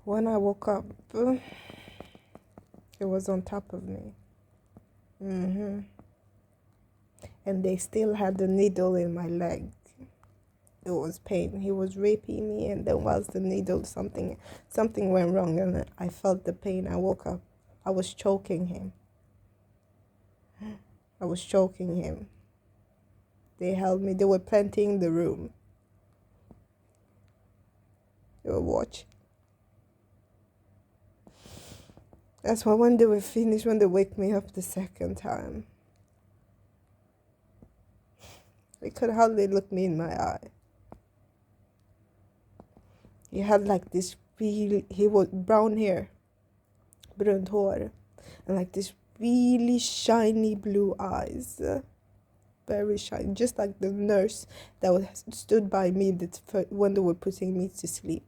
When I woke up, it was on top of me. hmm And they still had the needle in my leg. It was pain. He was raping me, and then whilst the needle, something went wrong, and I felt the pain. I woke up. I was choking him. I was choking him. They held me. They were planting the room. They were watching. That's why when they were finished, when they wake me up the second time, they could hardly look me in my eye. He had like this he was brown hair, brunt hår, and like this really shiny blue eyes. Very shiny, just like the nurse that stood by me when they were putting me to sleep.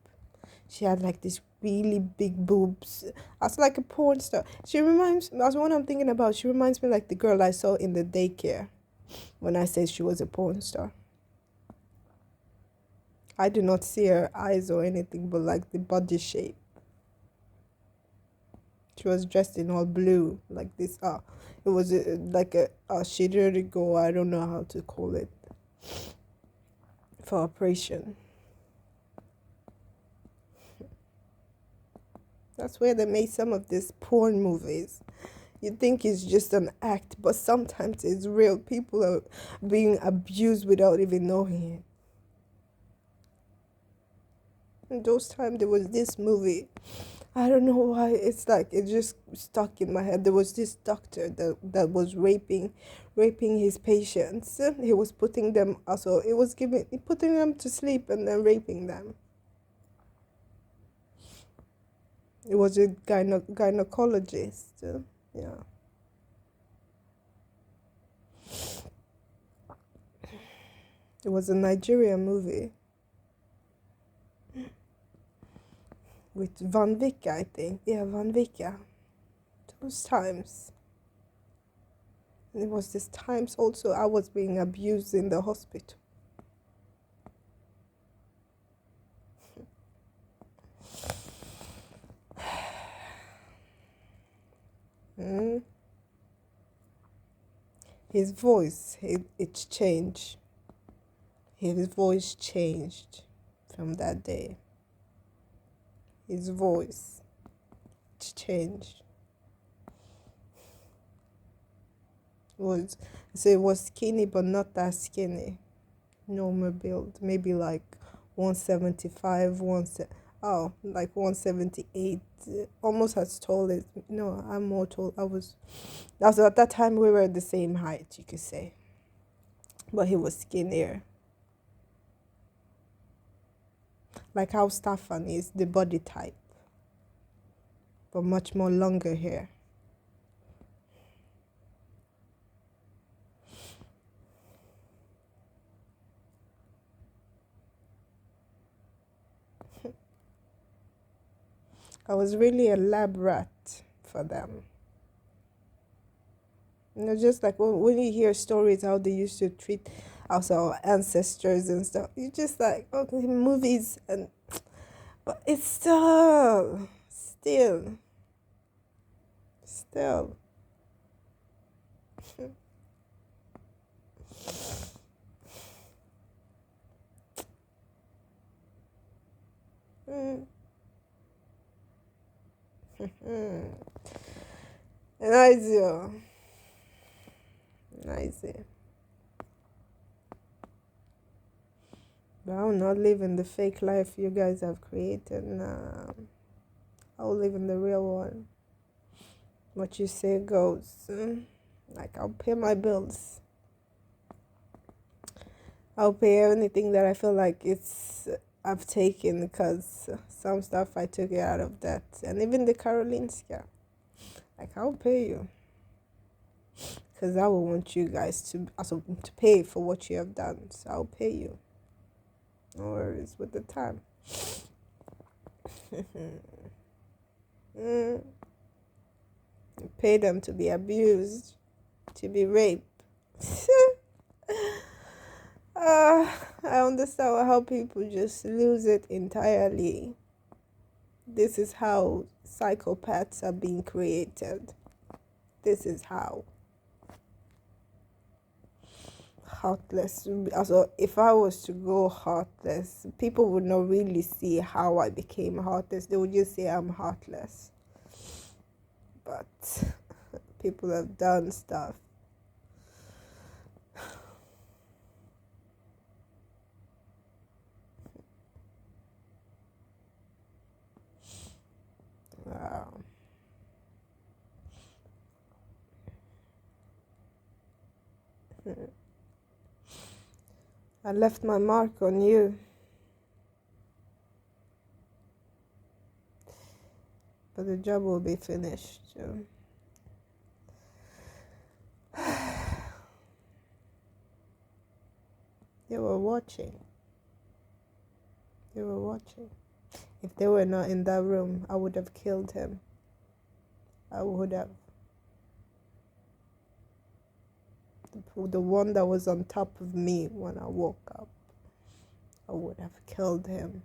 She had like this really big boobs. I was like a porn star. She reminds me, that's what I'm thinking about. She reminds me like the girl I saw in the daycare when I said she was a porn star. I do not see her eyes or anything, but like the body shape. She was dressed in all blue, like this. It was like a shiririgo, I don't know how to call it, for operation. That's where they made some of these porn movies. You think it's just an act, but sometimes it's real. People are being abused without even knowing it. In those times, there was this movie. I don't know why. It's like it just stuck in my head. There was this doctor that was raping his patients. He was putting them also. It was putting them to sleep and then raping them. It was a gynecologist. Yeah. It was a Nigerian movie with Van Vika, I think. Yeah, Van Vika. Those times. And it was this times also I was being abused in the hospital. Mm. His voice, it changed. His voice changed from that day. His voice changed. It was skinny, but not that skinny. Normal build, maybe like 175, like 178, almost as tall as, no, I'm more tall. At that time we were the same height, you could say, but he was skinnier, like how Staffan is, the body type, but much more longer hair. I was really a lab rat for them. Just like when you hear stories how they used to treat also our ancestors and stuff, you just like, okay, movies, but it's still. Mm. Nice, nice. But I'll not live in the fake life you guys have created. Nah, I'll live in the real one. What you say goes. Like, I'll pay my bills. I'll pay anything that I feel like I've taken, because some stuff I took it out of debt. And even the Karolinska. Like, I'll pay you. Because I will want you guys to pay for what you have done. So I'll pay you. No worries with the time. Pay them to be abused, to be raped. I understand how people just lose it entirely. This is how psychopaths are being created. This is how. Heartless. Also, if I was to go heartless, people would not really see how I became heartless. They would just say I'm heartless. But people have done stuff. Wow. I left my mark on you. But the job will be finished. They were watching. They were watching. If they were not in that room, I would have killed him. I would have. The one that was on top of me when I woke up, I would have killed him.